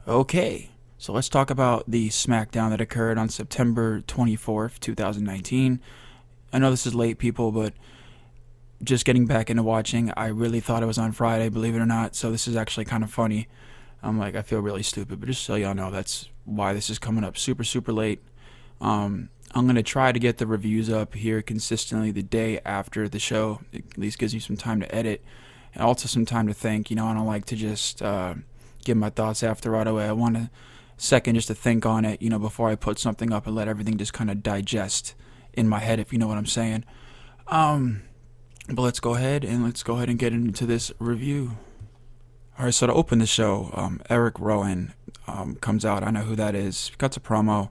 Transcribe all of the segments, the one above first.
Okay, so let's talk about the Smackdown that occurred on September 24th, 2019. I know this is late, people, but just getting back into watching, I really thought it was on Friday, believe it or not, so this is actually kind of funny. I feel really stupid, but just so y'all know, that's why this is coming up super, super late. I'm going to try to get the reviews up here consistently the day after the show. It at least gives you some time to edit and also some time to think. I don't like to just give my thoughts after right away. I want a second just to think on it, before I put something up and let everything just kind of digest in my head, if you know what I'm saying. But let's go ahead and get into this review. All right, so to open the show, Eric Rowan comes out. I know who that is. Cuts a promo.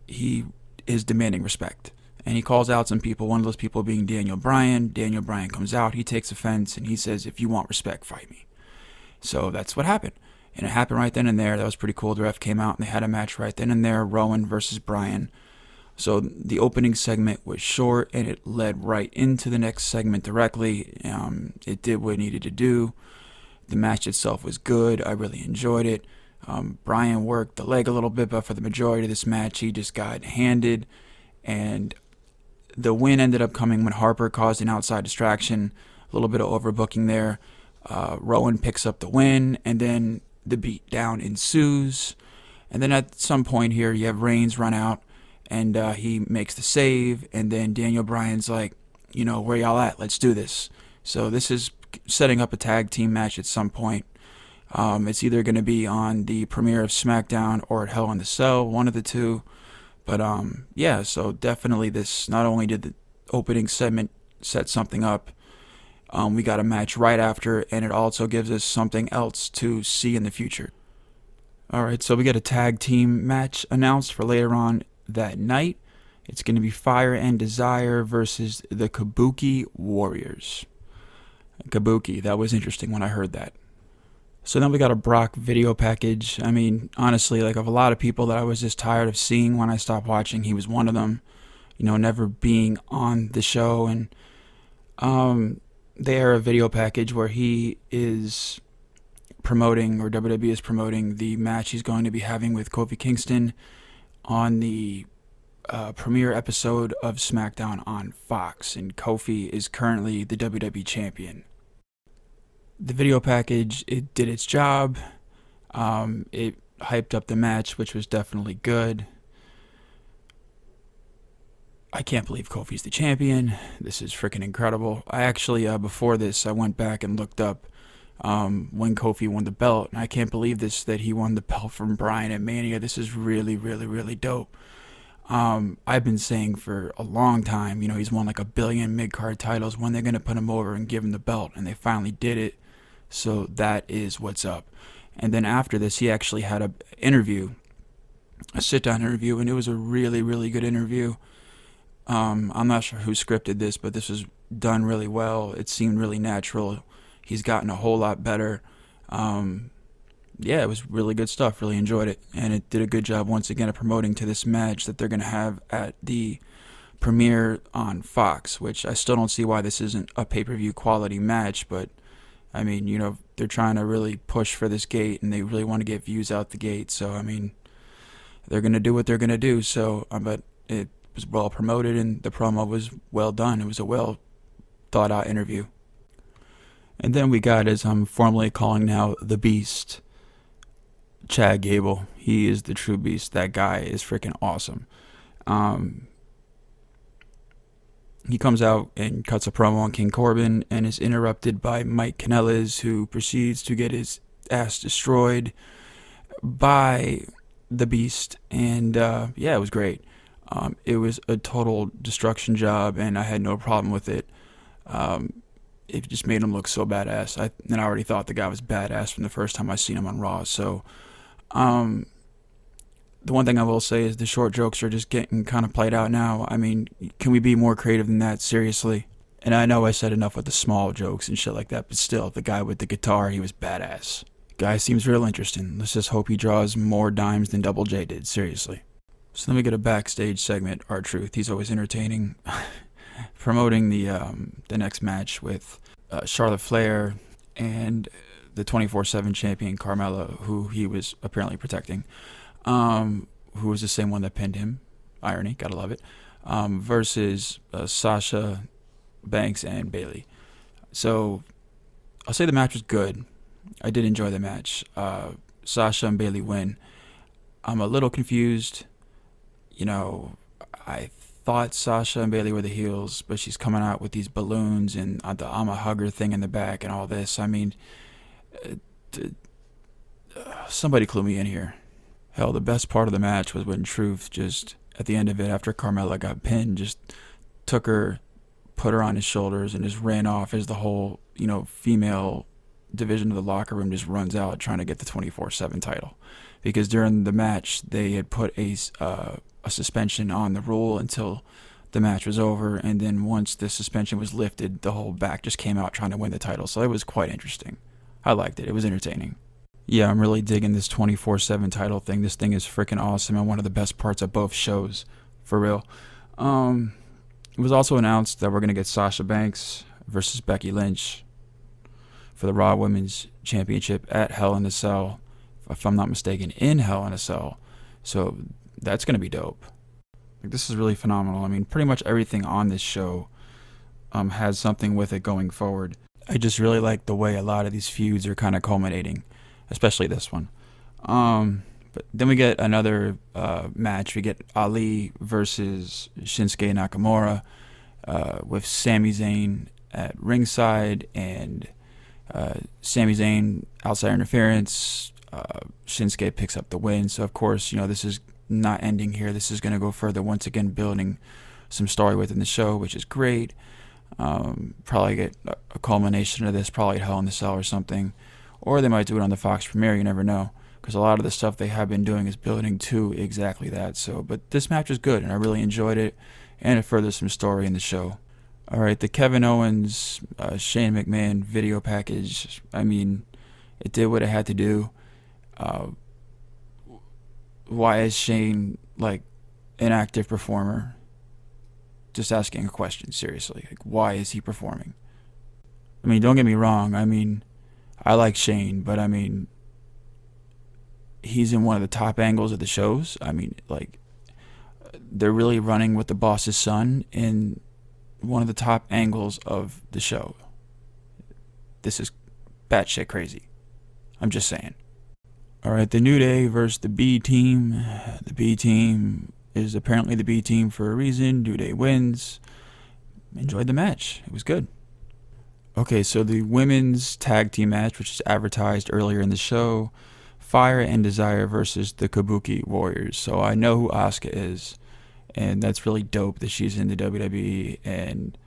He is demanding respect, and he calls out some people. One of those people being Daniel Bryan. Daniel Bryan comes out. He takes offense, and he says, "If you want respect, fight me." So that's what happened, and it happened right then and there. That was pretty cool. The ref came out, and they had a match right then and there. Rowan versus Bryan. So the opening segment was short, and it led right into the next segment directly. It did what it needed to do. The match itself was good. I really enjoyed it. Bryan worked the leg a little bit, but for the majority of this match, he just got handed. And the win ended up coming when Harper caused an outside distraction. A little bit of overbooking there. Rowan picks up the win, and then the beatdown ensues. And then at some point here, you have Reigns run out, and he makes the save. And then Daniel Bryan's like, where y'all at? Let's do this. So this is setting up a tag team match at some point. It's either going to be on the premiere of SmackDown or at Hell in the Cell, one of the two. But yeah, so definitely this, not only did the opening segment set something up, we got a match right after, and it also gives us something else to see in the future. Alright, so we got a tag team match announced for later on that night. It's going to be Fire and Desire versus the Kabuki Warriors. Kabuki, that was interesting when I heard that. So then we got a Brock video package. I mean, honestly, of a lot of people that I was just tired of seeing when I stopped watching, he was one of them. Never being on the show. And they are a video package where he is promoting, or WWE is promoting, the match he's going to be having with Kofi Kingston on the premiere episode of SmackDown on Fox. And Kofi is currently the WWE champion. The video package, it did its job. It hyped up the match, which was definitely good. I can't believe Kofi's the champion. This is freaking incredible. I actually, before this, I went back and looked up when Kofi won the belt, and I can't believe that he won the belt from Bryan at Mania. This is really, really, really dope. I've been saying for a long time, he's won like 1 billion mid-card titles. When they're going to put him over and give him the belt, and they finally did it. So that is what's up. And then after this, he actually had a sit-down interview, and it was a really, really good interview. I'm not sure who scripted this, but this was done really well. It seemed really natural. He's gotten a whole lot better. Yeah, it was really good stuff. Really enjoyed it. And it did a good job once again of promoting to this match that they're going to have at the premiere on Fox, which I still don't see why this isn't a pay-per-view quality match, but I mean, they're trying to really push for this gate, and they really want to get views out the gate. So, I mean, they're going to do what they're going to do. So, but it was well promoted, and the promo was well done. It was a well thought out interview. And then we got, as I'm formally calling now, the Beast, Chad Gable. He is the true beast. That guy is freaking awesome. He comes out and cuts a promo on King Corbin and is interrupted by Mike Kanellis, who proceeds to get his ass destroyed by the Beast. And yeah, it was great. It was a total destruction job, and I had no problem with it. It just made him look so badass. I already thought the guy was badass from the first time I seen him on Raw. So the one thing I will say is the short jokes are just getting kind of played out now. I mean, can we be more creative than that? Seriously. And I know I said enough with the small jokes and shit like that, but still, the guy with the guitar, he was badass. Guy seems real interesting. Let's just hope he draws more dimes than Double J did. Seriously. So then we get a backstage segment. R-Truth, he's always entertaining. Promoting the next match with Charlotte Flair and the 24/7 champion Carmella, who he was apparently protecting, who was the same one that pinned him. Irony, gotta love it. Versus Sasha Banks and Bayley. So I'll say the match was good. I did enjoy the match. Sasha and Bayley win. I'm a little confused. I thought Sasha and Bayley were the heels, but she's coming out with these balloons and the I'm a hugger thing in the back and all this. I mean, somebody clue me in here. Hell, the best part of the match was when Truth just, at the end of it, after Carmella got pinned, just took her, put her on his shoulders, and just ran off as the whole, female division of the locker room just runs out trying to get the 24/7 title. Because during the match, they had put a suspension on the rule until the match was over, and then once the suspension was lifted, the whole back just came out trying to win the title. So it was quite interesting. I liked it. It was entertaining. Yeah, I'm really digging this 24/7 title thing. This thing is freaking awesome and one of the best parts of both shows, for real. It was also announced that we're going to get Sasha Banks versus Becky Lynch for the Raw Women's Championship at Hell in a Cell, if I'm not mistaken, in Hell in a Cell. So that's going to be dope. This is really phenomenal. I mean, pretty much everything on this show has something with it going forward. I just really like the way a lot of these feuds are kind of culminating, especially this one. But then we get another match. We get Ali versus Shinsuke Nakamura with Sami Zayn at ringside, and Sami Zayn outside interference. Shinsuke picks up the win. So of course, this is not ending here. This is going to go further, once again building some story within the show, which is great. Probably get a culmination of this probably at Hell in a Cell or something, or they might do it on the Fox premiere. You never know, because a lot of the stuff they have been doing is building to exactly that. So, but this match was good, and I really enjoyed it, and it furthers some story in the show. All right, the Kevin Owens, Shane McMahon video package. I mean, it did what it had to do. Why is Shane like an active performer? Just asking a question, seriously. Like, why is he performing? I mean, don't get me wrong. I mean, I like Shane, but I mean, he's in one of the top angles of the shows. I mean, like, they're really running with the boss's son in one of the top angles of the show. This is batshit crazy. I'm just saying. All right, the New Day versus the B Team. The B Team is apparently the B Team for a reason. New Day wins. Enjoyed the match. It was good. Okay, so the women's tag team match, which is advertised earlier in the show, Fire and Desire versus the Kabuki Warriors. So I know who Asuka is, and that's really dope that she's in the WWE, and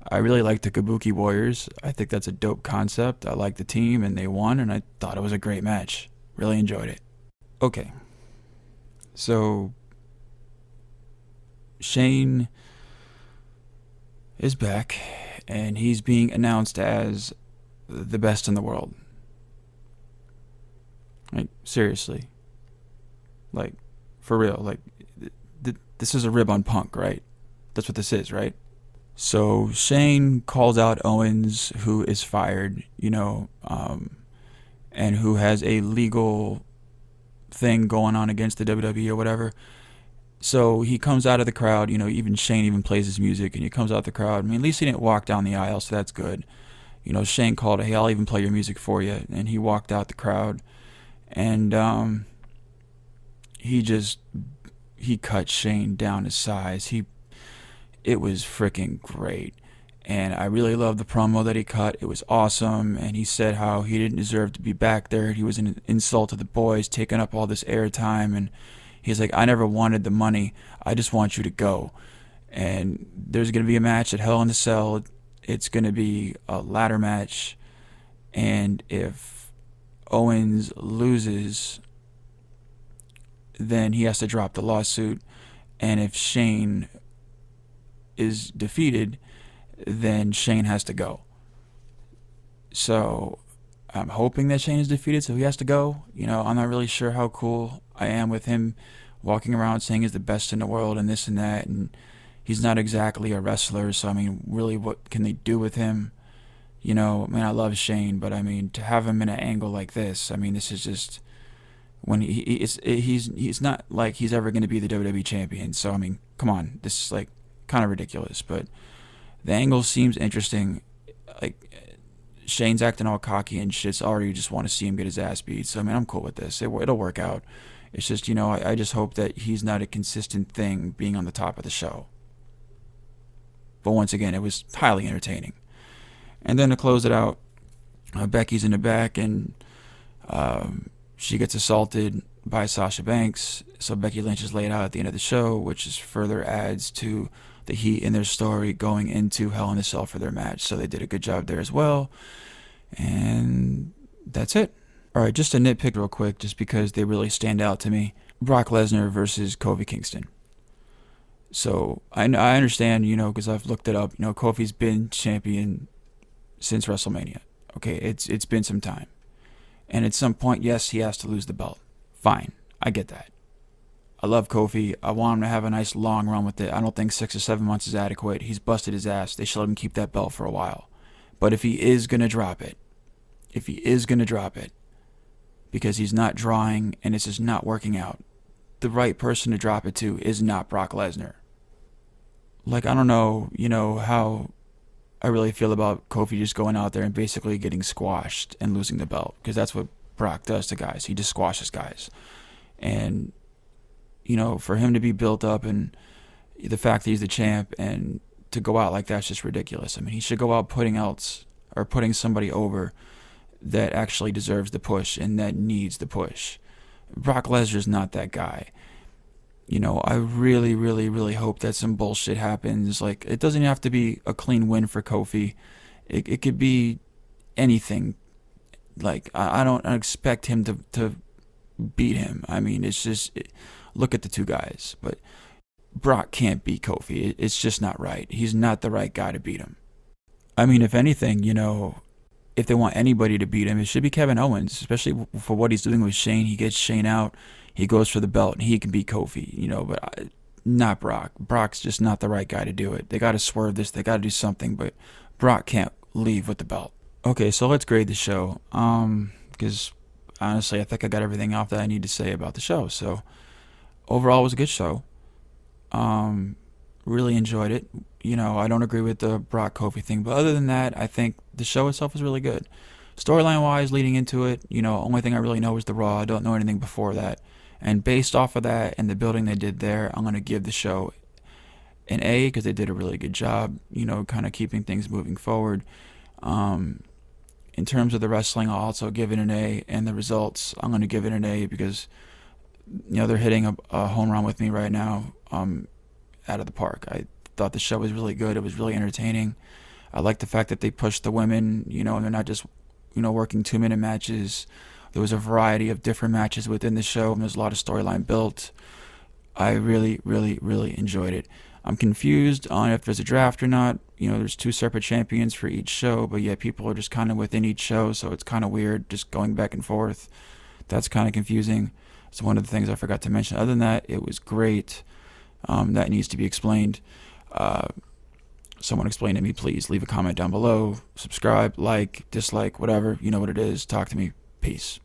I really like the Kabuki Warriors. I think that's a dope concept. I like the team, and they won, and I thought it was a great match. Really enjoyed it. Okay, so Shane is back, and he's being announced as the best in the world. Like, seriously. Like, for real. Like, this is a rib on Punk, right? That's what this is, right? So Shane calls out Owens, who is fired, and who has a legal thing going on against the WWE or whatever. So he comes out of the crowd, even Shane even plays his music, and he comes out the crowd. I mean, at least he didn't walk down the aisle, so that's good. Shane called, hey, I'll even play your music for you. And he walked out the crowd, and he cut Shane down to size. It was freaking great. And I really loved the promo that he cut. It was awesome. And he said how he didn't deserve to be back there. He was an insult to the boys, taking up all this airtime. And he's like, I never wanted the money. I just want you to go. And there's going to be a match at Hell in a Cell. It's going to be a ladder match. And if Owens loses, then he has to drop the lawsuit. And if Shane is defeated, then Shane has to go. So I'm hoping that Shane is defeated, so he has to go. I'm not really sure how cool I am with him walking around saying he's the best in the world and this and that, and he's not exactly a wrestler, so I mean, really, what can they do with him? You know, I mean, I love Shane, but I mean, to have him in an angle like this, I mean, this is just when he's not like he's ever going to be the WWE champion. So I mean, come on, this is like kind of ridiculous. But the angle seems interesting. Like Shane's acting all cocky and shit's already just want to see him get his ass beat. So I mean, I'm cool with this. It'll work out. It's just, you know, I just hope that he's not a consistent thing being on the top of the show. But once again, it was highly entertaining. And then to close it out, Becky's in the back and she gets assaulted by Sasha Banks. So Becky Lynch is laid out at the end of the show, which is further adds to the heat in their story going into Hell in a Cell for their match. So they did a good job there as well. And that's it. All right, just a nitpick real quick, just because they really stand out to me. Brock Lesnar versus Kofi Kingston. So I understand, you know, because I've looked it up. You know, Kofi's been champion since WrestleMania. Okay, it's been some time. And at some point, yes, he has to lose the belt. Fine, I get that. I love Kofi. I want him to have a nice long run with it. I don't think 6 or 7 months is adequate. He's busted his ass. They should let him keep that belt for a while. But if he is going to drop it, because he's not drawing and it's just not working out, the right person to drop it to is not Brock Lesnar. Like, I don't know, you know, how I really feel about Kofi just going out there and basically getting squashed and losing the belt, because that's what Brock does to guys. He just squashes guys. And, you know, for him to be built up and the fact that he's the champ and to go out like that's just ridiculous. I mean, he should go out putting somebody over that actually deserves the push and that needs the push. Brock Lesnar's not that guy. You know, I really, really, really hope that some bullshit happens. Like, it doesn't have to be a clean win for Kofi. It could be anything. Like, I don't expect him to beat him. I mean, it's just, look at the two guys. But Brock can't beat Kofi. It's just not right. He's not the right guy to beat him. I mean, if anything, you know, if they want anybody to beat him, it should be Kevin Owens, especially for what he's doing with Shane. He gets Shane out. He goes for the belt, and he can beat Kofi, you know, but not Brock. Brock's just not the right guy to do it. They got to swerve this. They got to do something, but Brock can't leave with the belt. Okay, so let's grade the show, because honestly, I think I got everything off that I need to say about the show. So overall, it was a good show. Really enjoyed it. You know, I don't agree with the Brock Kofi thing, but other than that, I think the show itself was really good. Storyline wise, leading into it, you know, only thing I really know is the Raw. I don't know anything before that. And based off of that and the building they did there, I'm going to give the show an A, because they did a really good job, you know, kind of keeping things moving forward. In terms of the wrestling, I'll also give it an A, and the results, I'm going to give it an A because, you know, they're hitting a home run with me right now, out of the park. I thought the show was really good. It was really entertaining. I like the fact that they pushed the women, you know, and they're not just, you know, working 2-minute matches. There was a variety of different matches within the show, and there's a lot of storyline built. I really, really, really enjoyed it. I'm confused on if there's a draft or not. You know, there's 2 separate champions for each show, but yet people are just kind of within each show, so it's kind of weird just going back and forth. That's kind of confusing. It's one of the things I forgot to mention. Other than that, it was great. That needs to be explained. Someone explain to me, please. Leave a comment down below. Subscribe, like, dislike, whatever. You know what it is. Talk to me. Peace.